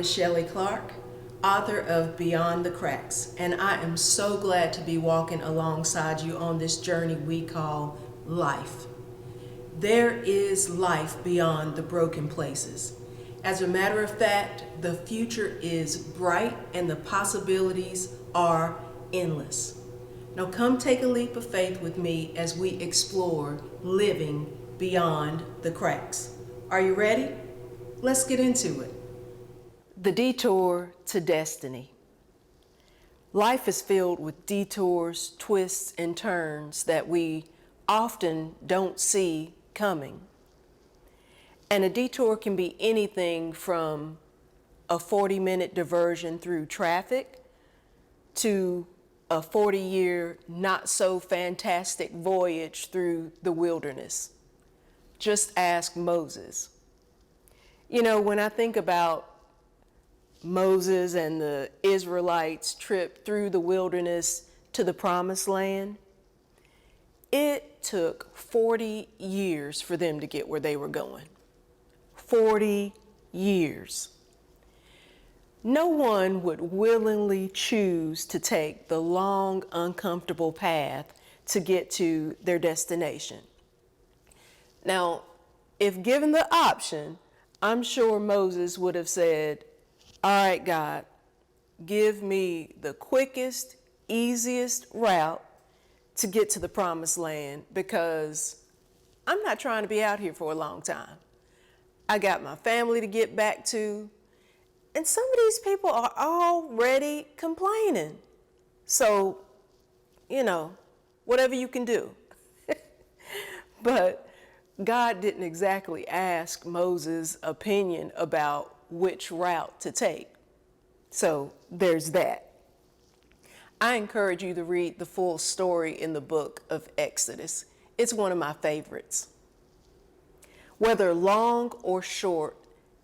is Shelley Clark, author of Beyond the Cracks, and I am so glad to be walking alongside you on this journey we call life. There is life beyond the broken places. As a matter of fact, the future is bright and the possibilities are endless. Now come take a leap of faith with me as we explore living beyond the cracks. Are you ready? Let's get into it. The Detour to Destiny. Life is filled with detours, twists, and turns that we often don't see coming. And a detour can be anything from a 40-minute diversion through traffic to a 40-year not-so-fantastic voyage through the wilderness. Just ask Moses. You know, when I think about Moses and the Israelites' trip through the wilderness to the promised land, it took 40 years for them to get where they were going. 40 years. No one would willingly choose to take the long, uncomfortable path to get to their destination. Now, if given the option, I'm sure Moses would have said, "All right, God, give me the quickest, easiest route to get to the promised land because I'm not trying to be out here for a long time. I got my family to get back to, and some of these people are already complaining. So, whatever you can do." But God didn't exactly ask Moses' opinion about which route to take. So there's that. I encourage you to read the full story in the book of Exodus. It's one of my favorites. Whether long or short,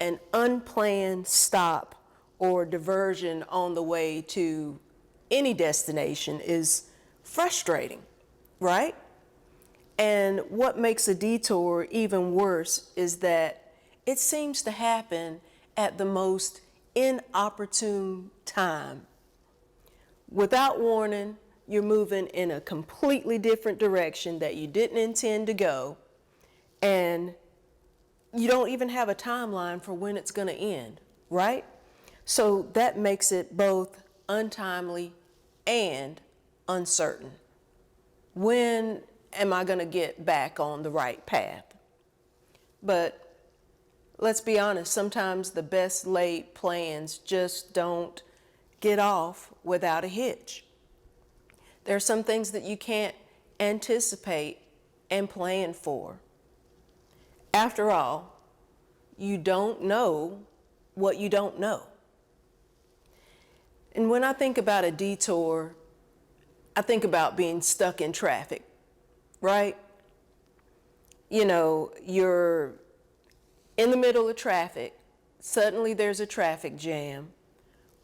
an unplanned stop or diversion on the way to any destination is frustrating, right? And what makes a detour even worse is that it seems to happen at the most inopportune time. Without warning, you're moving in a completely different direction that you didn't intend to go, and you don't even have a timeline for when it's going to end, right? So that makes it both untimely and uncertain. When am I going to get back on the right path? But let's be honest, sometimes the best laid plans just don't get off without a hitch. There are some things that you can't anticipate and plan for. After all, you don't know what you don't know. And when I think about a detour, I think about being stuck in traffic, right? You're in the middle of traffic, suddenly there's a traffic jam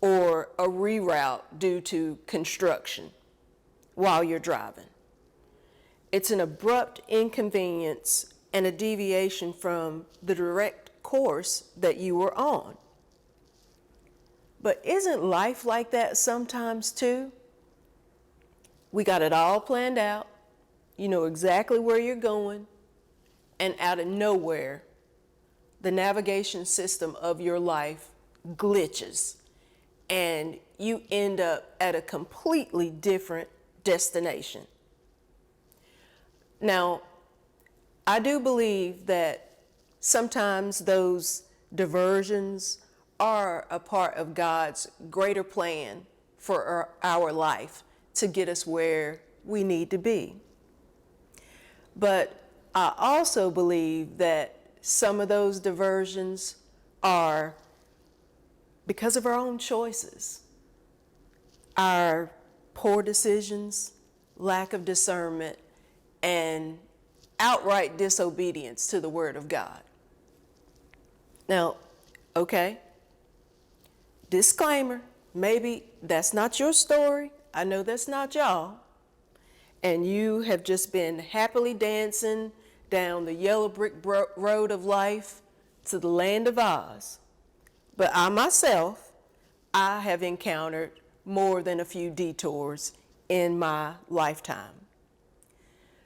or a reroute due to construction while you're driving. It's an abrupt inconvenience and a deviation from the direct course that you were on. But isn't life like that sometimes too? We got it all planned out. You know exactly where you're going, and out of nowhere, the navigation system of your life glitches, and you end up at a completely different destination. Now, I do believe that sometimes those diversions are a part of God's greater plan for our life to get us where we need to be. But I also believe that some of those diversions are because of our own choices, our poor decisions, lack of discernment, and outright disobedience to the Word of God. Now, okay, disclaimer, maybe that's not your story. I know that's not y'all. And you have just been happily dancing down the yellow brick road of life to the land of Oz. But I have encountered more than a few detours in my lifetime.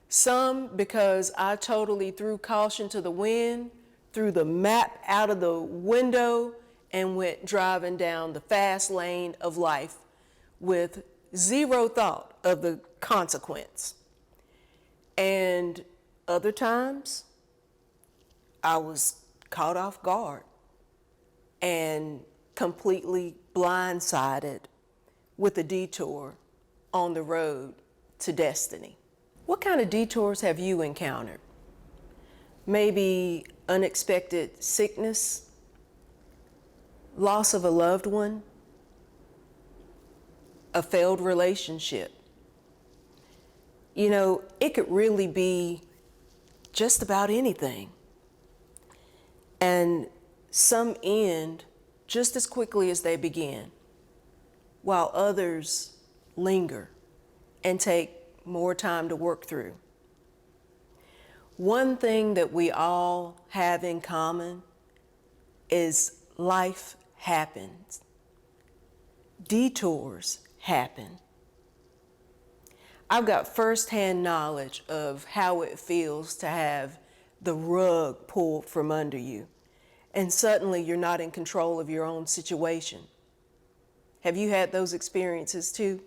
Some because I totally threw caution to the wind, threw the map out of the window, and went driving down the fast lane of life with zero thought of the consequence. And other times, I was caught off guard and completely blindsided with a detour on the road to destiny. What kind of detours have you encountered? Maybe unexpected sickness, loss of a loved one, a failed relationship. You know, it could really be just about anything. And some end just as quickly as they began, while others linger and take more time to work through. One thing that we all have in common is life happens. Detours happen. I've got firsthand knowledge of how it feels to have the rug pulled from under you, and suddenly you're not in control of your own situation. Have you had those experiences too?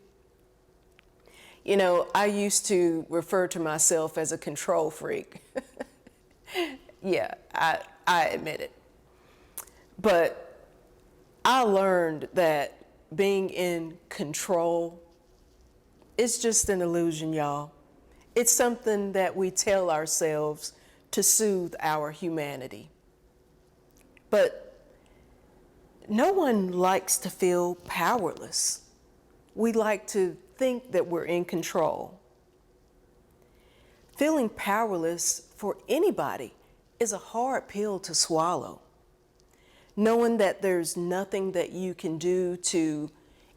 You know, I used to refer to myself as a control freak. Yeah, I admit it. But I learned that being in control is just an illusion, y'all. It's something that we tell ourselves to soothe our humanity. But no one likes to feel powerless. We like to think that we're in control. Feeling powerless for anybody is a hard pill to swallow. Knowing that there's nothing that you can do to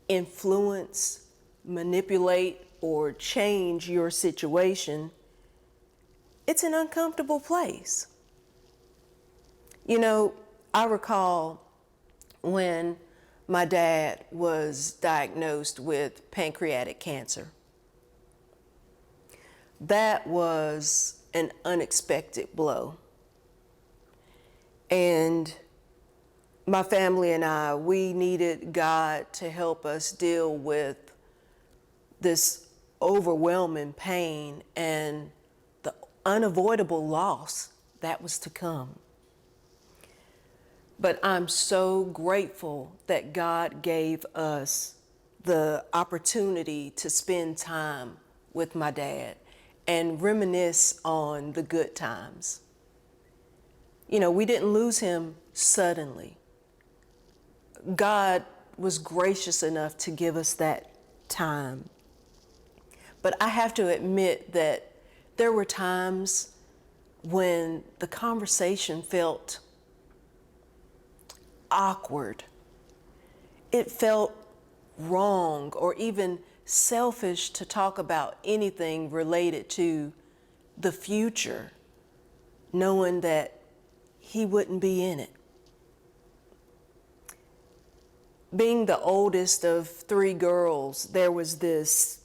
influence, manipulate, or change your situation, it's an uncomfortable place. You know, I recall when my dad was diagnosed with pancreatic cancer. That was an unexpected blow. And my family and I, we needed God to help us deal with this overwhelming pain and the unavoidable loss that was to come. But I'm so grateful that God gave us the opportunity to spend time with my dad and reminisce on the good times. You know, we didn't lose him suddenly. God was gracious enough to give us that time. But I have to admit that there were times when the conversation felt awkward. It felt wrong or even selfish to talk about anything related to the future, knowing that he wouldn't be in it. Being the oldest of three girls, there was this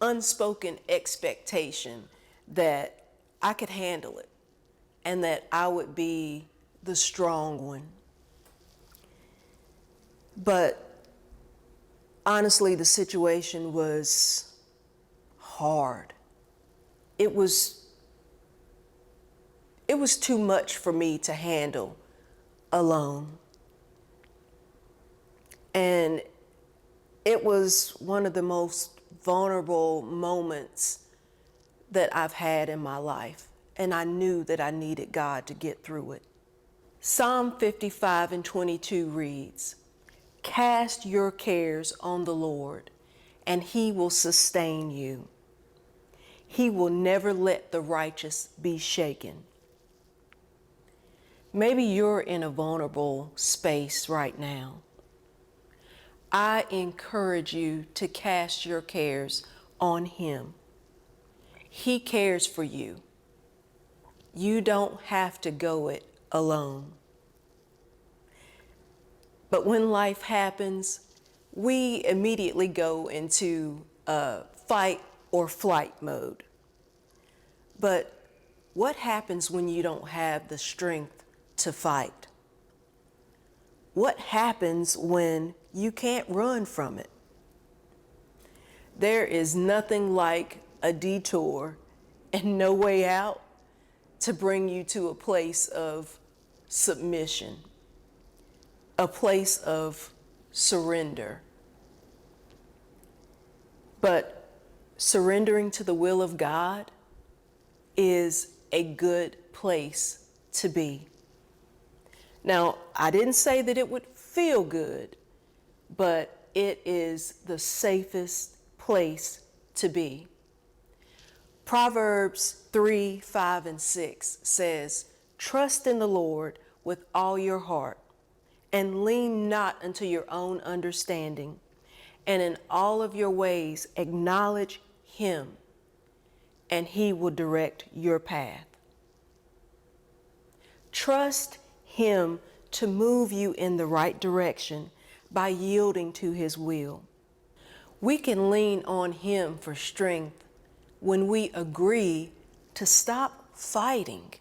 unspoken expectation that I could handle it and that I would be the strong one. But honestly, the situation was hard. It was too much for me to handle alone. And it was one of the most vulnerable moments that I've had in my life. And I knew that I needed God to get through it. Psalm 55:22 reads, "Cast your cares on the Lord, and he will sustain you. He will never let the righteous be shaken." Maybe you're in a vulnerable space right now. I encourage you to cast your cares on him. He cares for you. You don't have to go it alone. But when life happens, we immediately go into fight or flight mode. But what happens when you don't have the strength to fight? What happens when you can't run from it? There is nothing like a detour and no way out to bring you to a place of submission, a place of surrender. But surrendering to the will of God is a good place to be. Now, I didn't say that it would feel good, but it is the safest place to be. Proverbs 3, 5, and 6 says, "Trust in the Lord with all your heart, and lean not unto your own understanding, and in all of your ways acknowledge Him, and He will direct your path." Trust Him to move you in the right direction by yielding to His will. We can lean on Him for strength when we agree to stop fighting.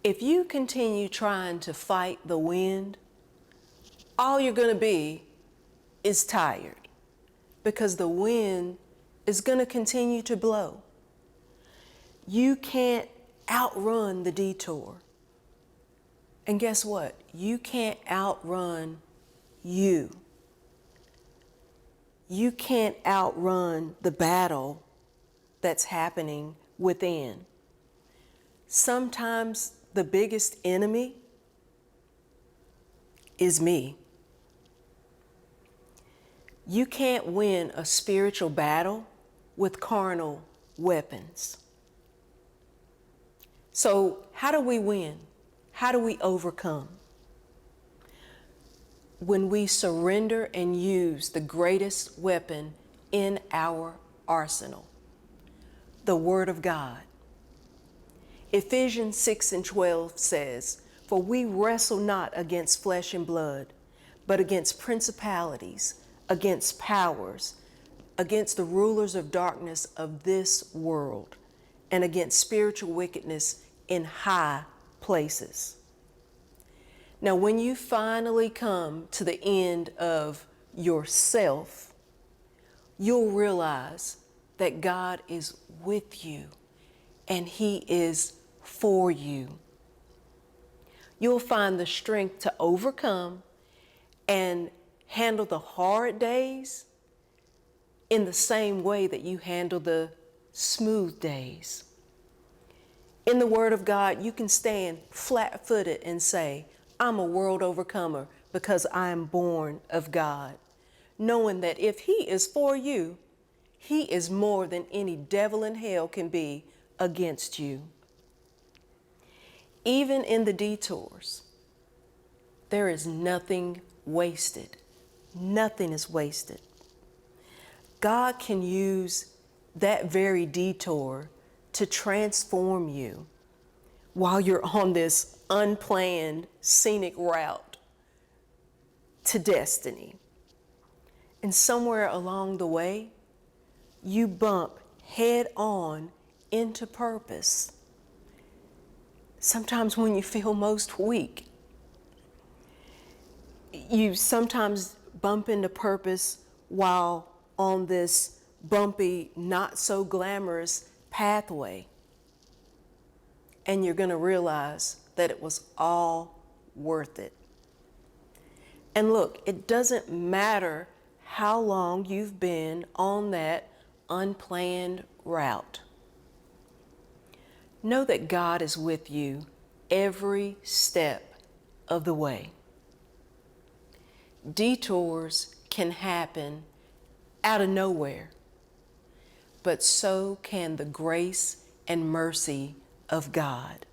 If you continue trying to fight the wind, all you're going to be is tired, because the wind is going to continue to blow. You can't outrun the detour. And guess what? You can't outrun you. You can't outrun the battle that's happening within. Sometimes the biggest enemy is me. You can't win a spiritual battle with carnal weapons. So how do we win? How do we overcome? When we surrender and use the greatest weapon in our arsenal, the Word of God. Ephesians 6 and 12 says, "For we wrestle not against flesh and blood, but against principalities, against powers, against the rulers of darkness of this world, and against spiritual wickedness in high places." Now, when you finally come to the end of yourself, you'll realize that God is with you and He is for you. You'll find the strength to overcome and handle the hard days in the same way that you handle the smooth days. In the Word of God, you can stand flat-footed and say, "I'm a world overcomer because I am born of God," knowing that if He is for you, He is more than any devil in hell can be against you. Even in the detours, there is nothing wasted. Nothing is wasted. God can use that very detour to transform you while you're on this unplanned scenic route to destiny. And somewhere along the way, you bump head on into purpose. Sometimes when you feel most weak, you sometimes bump into purpose while on this bumpy, not so glamorous pathway. And you're going to realize that it was all worth it. And look, it doesn't matter how long you've been on that unplanned route. Know that God is with you every step of the way. Detours can happen out of nowhere, but so can the grace and mercy of God.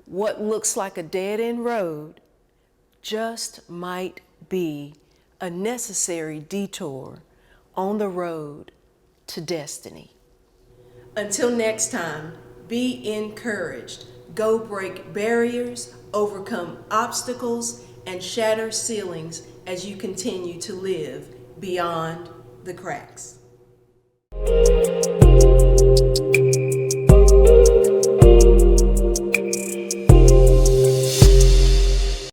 What looks like a dead-end road just might be a necessary detour on the road to destiny. Until next time, be encouraged. Go break barriers, overcome obstacles, and shatter ceilings as you continue to live beyond the cracks.